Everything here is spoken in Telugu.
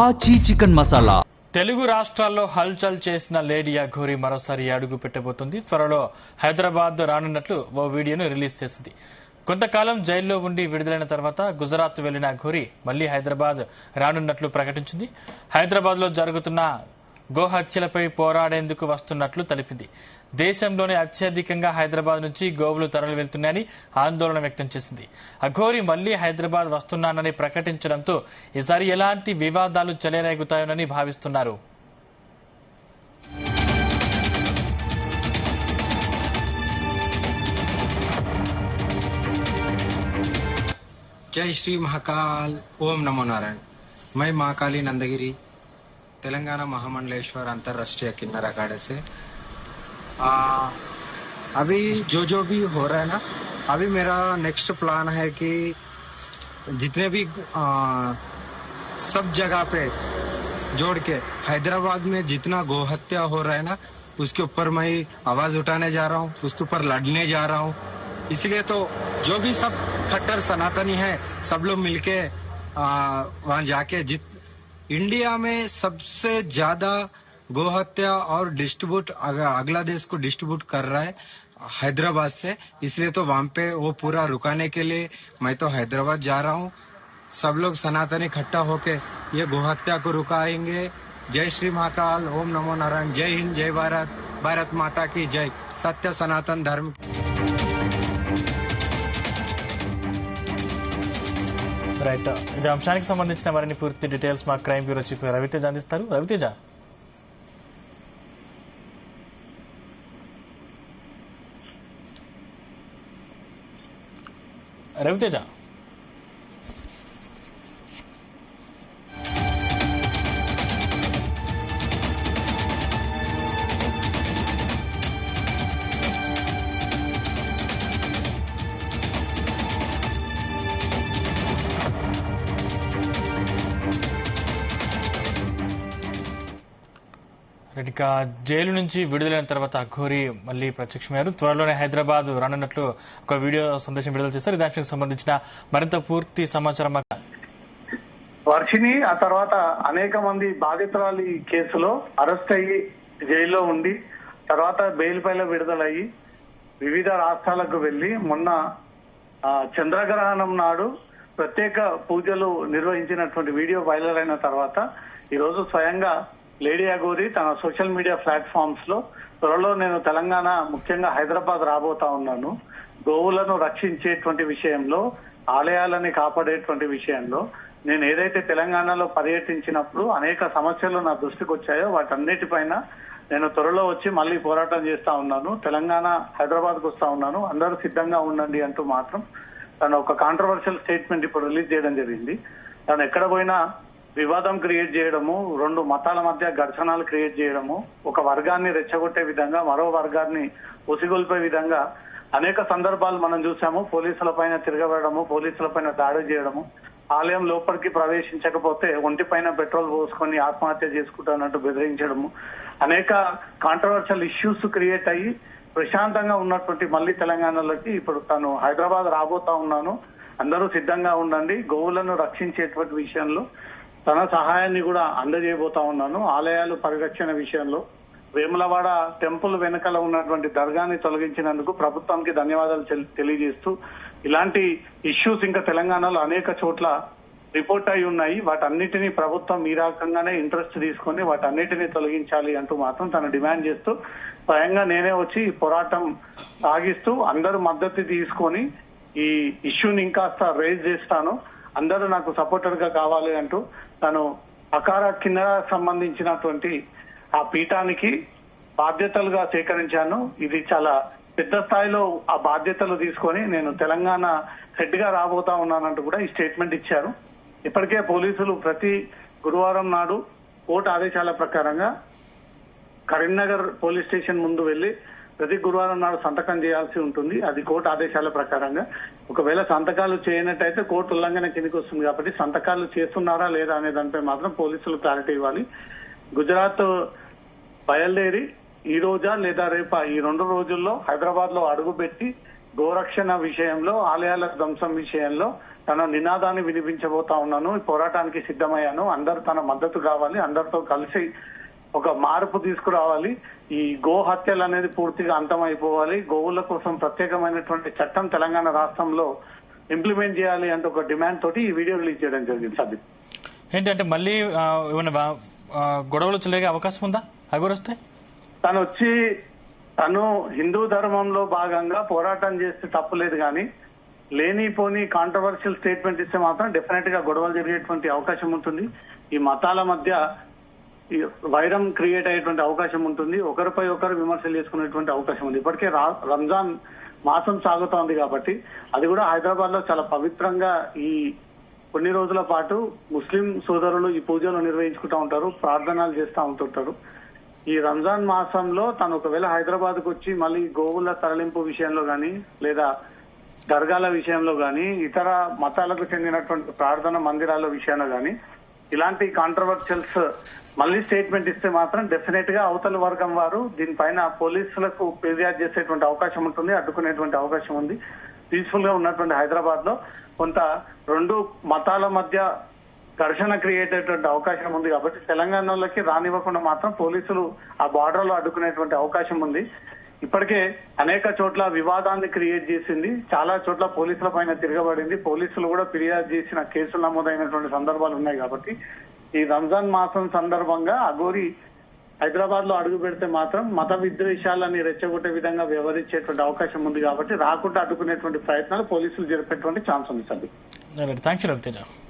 ఆచి చికెన్ మసాలా. తెలుగు రాష్ట్రాల్లో హల్చల్ చేసిన లేడీ అఘోరి మరోసారి అడుగు పెట్టబోతుంది. త్వరలో హైదరాబాద్ రానున్నట్లు ఓ వీడియోను రిలీజ్ చేసింది. కొంతకాలం జైల్లో ఉండి విడుదలైన తర్వాత గుజరాత్ వెళ్లిన అఘోరి మళ్లీ హైదరాబాద్ రానున్నట్లు ప్రకటించింది. హైదరాబాద్ లో జరుగుతున్న గోహత్యలపై పోరాడేందుకు వస్తున్నట్లు తెలిపింది. దేశంలోనే అత్యధికంగా హైదరాబాద్ నుంచి గోవులు తరలి వెళ్తున్నాయని ఆందోళన వ్యక్తం చేసింది. అఘోరి మళ్లీ హైదరాబాద్ వస్తున్నానని ప్రకటించడంతో ఈసారి ఎలాంటి వివాదాలు చెలరేగుతాయోనని భావిస్తున్నారు. जय श्री महाकाल, ओम नमो नारायण। मैं महाकाली नंदगिरी तेलंगाना महामंडलेश्वर अंतर्राष्ट्रीय किन्नर अखाड़े से अभी जो भी हो रहा है ना, अभी मेरा नेक्स्ट प्लान है कि जितने भी सब जगह पे जोड़ के हैदराबाद में जितना गोहत्या हो रहा है ना, उसके ऊपर मैं आवाज उठाने जा रहा हूँ, उसके ऊपर लड़ने जा रहा हूँ। इसलिए तो जो भी सब खट्टर सनातनी है, सब लोग मिलके वहां जाके इंडिया में सबसे ज्यादा गोहत्या और डिस्ट्रीब्यूट अगला देश को डिस्ट्रीब्यूट कर रहा है हैदराबाद से। इसलिए तो वहां पे वो पूरा रुकाने के लिए मैं तो हैदराबाद जा रहा हूँ। सब लोग सनातनी इकट्ठा होके ये गोहत्या को रुकाएंगे। जय श्री महाकाल, ओम नमो नारायण, जय हिंद, जय भारत, भारत माता की जय, सत्य सनातन धर्म। రైట్, ఇది అంశానికి సంబంధించిన మరిన్ని పూర్తి డీటెయిల్స్ మా క్రైమ్ బ్యూరో చీఫ్ రవితేజ అందిస్తారు. రవితేజ ఇక జైలు నుంచి విడుదలైన తర్వాత అఘోరి మళ్లీ ప్రత్యక్షమయ్యారు. త్వరలోనే హైదరాబాద్ రానున్నట్లు ఒక వీడియో సందేశం విడుదల చేశారు. ఈ దానికి సంబంధించిన మరింత పూర్తి సమాచారం వర్షిని ఆ తర్వాత అనేక మంది బాధితురాలు ఈ కేసులో అరెస్ట్ అయ్యి జైల్లో ఉండి తర్వాత బెయిల్ పైన విడుదలయ్యి వివిధ రాష్ట్రాలకు వెళ్లి మొన్న చంద్రగ్రహణం నాడు ప్రత్యేక పూజలు నిర్వహించినటువంటి వీడియో వైరల్ అయిన తర్వాత ఈరోజు స్వయంగా లేడీ అఘోరి తన సోషల్ మీడియా ప్లాట్ఫామ్స్ లో త్వరలో నేను తెలంగాణ ముఖ్యంగా హైదరాబాద్ రాబోతా ఉన్నాను, గోవులను రక్షించేటువంటి విషయంలో, ఆలయాలని కాపాడేటువంటి విషయంలో నేను ఏదైతే తెలంగాణలో పర్యటించినప్పుడు అనేక సమస్యలు నా దృష్టికి వచ్చాయో వాటన్నిటిపైన నేను త్వరలో వచ్చి మళ్ళీ పోరాటం చేస్తా ఉన్నాను, తెలంగాణ హైదరాబాద్కు వస్తా ఉన్నాను, అందరూ సిద్ధంగా ఉండండి అంటూ మాత్రం తను ఒక కాంట్రవర్షియల్ స్టేట్మెంట్ ఇప్పుడు రిలీజ్ చేయడం జరిగింది. తను ఎక్కడ పోయినా వివాదం క్రియేట్ చేయడము, రెండు మతాల మధ్య ఘర్షణలు క్రియేట్ చేయడము, ఒక వర్గాన్ని రెచ్చగొట్టే విధంగా మరో వర్గాన్ని ఉసిగొల్పే విధంగా అనేక సందర్భాలు మనం చూసాము. పోలీసుల పైన తిరగబడము, పోలీసుల పైన దాడి చేయడము, ఆలయం లోపలికి ప్రవేశించకపోతే ఒంటిపైన పెట్రోల్ పోసుకొని ఆత్మహత్య చేసుకుంటానంటూ బెదిరించడము, అనేక కాంట్రవర్షియల్ ఇష్యూస్ క్రియేట్ అయ్యి ప్రశాంతంగా ఉన్నటువంటి మళ్ళీ తెలంగాణలోకి ఇప్పుడు తను హైదరాబాద్ రాబోతా ఉన్నాను, అందరూ సిద్ధంగా ఉండండి, గోవులను రక్షించేటువంటి విషయంలో తన సహాయాన్ని కూడా అందజేయబోతా ఉన్నాను, ఆలయాలు పరిరక్షణ విషయంలో వేములవాడ టెంపుల్ వెనకాల ఉన్నటువంటి దర్గాని తొలగించినందుకు ప్రభుత్వానికి ధన్యవాదాలు తెలియజేస్తూ ఇలాంటి ఇష్యూస్ ఇంకా తెలంగాణలో అనేక చోట్ల రిపోర్ట్ అయి ఉన్నాయి, వాటన్నిటినీ ప్రభుత్వం ఈ రకంగానే ఇంట్రెస్ట్ తీసుకొని వాటన్నిటినీ తొలగించాలి అంటూ మాత్రం తను డిమాండ్ చేస్తూ స్వయంగా నేనే వచ్చి పోరాటం సాగిస్తూ అందరూ మద్దతు తీసుకొని ఈ ఇష్యూని ఇంకాస్త రేజ్ చేస్తాను, అందరూ నాకు సపోర్టర్ గా కావాలి అంటూ తను అకార కిన్నెర సంబంధించినటువంటి ఆ పీఠానికి బాధ్యతలుగా సేకరించాను. ఇది చాలా పెద్ద స్థాయిలో ఆ బాధ్యతలు తీసుకొని నేను తెలంగాణ హెడ్ గా రాబోతా ఉన్నానంటూ కూడా ఈ స్టేట్మెంట్ ఇచ్చారు. ఇప్పటికే పోలీసులు ప్రతి గురువారం నాడు కోర్టు ఆదేశాల ప్రకారంగా కరీంనగర్ పోలీస్ స్టేషన్ ముందు వెళ్లి ప్రతి గురువారం నాడు సంతకం చేయాల్సి ఉంటుంది. అది కోర్టు ఆదేశాల ప్రకారంగా. ఒకవేళ సంతకాలు చేయనట్టయితే కోర్టు ఉల్లంఘన కిందకి వస్తుంది కాబట్టి సంతకాలు చేస్తున్నారా లేదా అనే దానిపై మాత్రం పోలీసులు క్లారిటీ ఇవ్వాలి. గుజరాత్ బయలుదేరి ఈ రోజా లేదా రేపా ఈ 2 రోజుల్లో హైదరాబాద్ లో అడుగుపెట్టి గోరక్షణ విషయంలో, ఆలయాల ధ్వంసం విషయంలో తన నినాదాన్ని వినిపించబోతా ఉన్నాను. ఈ పోరాటానికి సిద్ధమయ్యాను. అందరూ తన మద్దతు కావాలి, అందరితో కలిసి ఒక మార్పు తీసుకురావాలి. ఈ గో హత్యలు అనేది పూర్తిగా అంతమైపోవాలి. గోవుల కోసం ప్రత్యేకమైనటువంటి చట్టం తెలంగాణ రాష్ట్రంలో ఇంప్లిమెంట్ చేయాలి అంటే ఒక డిమాండ్ తోటి ఈ వీడియో రిలీజ్ చేయడం జరిగింది. సబిత్, ఏంటంటే మళ్ళీ ఏమైనా గొడవలు చెల్లే అవకాశం ఉందా అగోరి వస్తే? తను హిందూ ధర్మంలో భాగంగా పోరాటం చేస్తే తప్పులేదు, కానీ లేనిపోని కాంట్రవర్షియల్ స్టేట్మెంట్ ఇస్తే మాత్రం డెఫినెట్ గా గొడవలు జరిగేటువంటి అవకాశం ఉంటుంది. ఈ మతాల మధ్య వైరం క్రియేట్ అయ్యేటువంటి అవకాశం ఉంటుంది. ఒకరిపై ఒకరు విమర్శలు చేసుకునేటువంటి అవకాశం ఉంది. ఇప్పటికే రంజాన్ మాసం సాగుతోంది కాబట్టి అది కూడా హైదరాబాద్ లో చాలా పవిత్రంగా ఈ కొన్ని రోజుల పాటు ముస్లిం సోదరులు ఈ పూజలు నిర్వహించుకుంటూ ఉంటారు, ప్రార్థనలు చేస్తూ ఉంటుంటారు. ఈ రంజాన్ మాసంలో తను ఒకవేళ హైదరాబాద్ కు వచ్చి మళ్ళీ గోవుల తరలింపు విషయంలో గాని, లేదా దర్గాల విషయంలో గాని, ఇతర మతాలకు చెందినటువంటి ప్రార్థన మందిరాల విషయంలో గాని ఇలాంటి కాంట్రవర్షియల్స్ మళ్ళీ స్టేట్మెంట్ ఇస్తే మాత్రం డెఫినెట్ గా అవతల వర్గం వారు దీనిపైన పోలీసులకు ఫిర్యాదు చేసేటువంటి అవకాశం ఉంటుంది, అడ్డుకునేటువంటి అవకాశం ఉంది. పీస్ఫుల్ గా ఉన్నటువంటి హైదరాబాద్ లో కొంత రెండు మతాల మధ్య ఘర్షణ క్రియేట్ అయ్యేటువంటి అవకాశం ఉంది కాబట్టి తెలంగాణలోకి రానివ్వకుండా మాత్రం పోలీసులు ఆ బార్డర్ లో అడ్డుకునేటువంటి అవకాశం ఉంది. ఇప్పటికే అనేక చోట్ల వివాదాన్ని క్రియేట్ చేసింది, చాలా చోట్ల పోలీసుల పైన తిరగబడింది. పోలీసులు కూడా ఫిర్యాదు చేసిన కేసులు నమోదైనటువంటి సందర్భాలు ఉన్నాయి కాబట్టి ఈ రంజాన్ మాసం సందర్భంగా అఘోరి హైదరాబాద్ లో అడుగు పెడితే మాత్రం మత విద్వేషాలని రెచ్చగొట్టే విధంగా వ్యవహరించేటువంటి అవకాశం ఉంది కాబట్టి రాకుండా అడ్డుకునేటువంటి ప్రయత్నాలు పోలీసులు జరిపేటువంటి ఛాన్స్ ఉంది. Thank you Raviteja.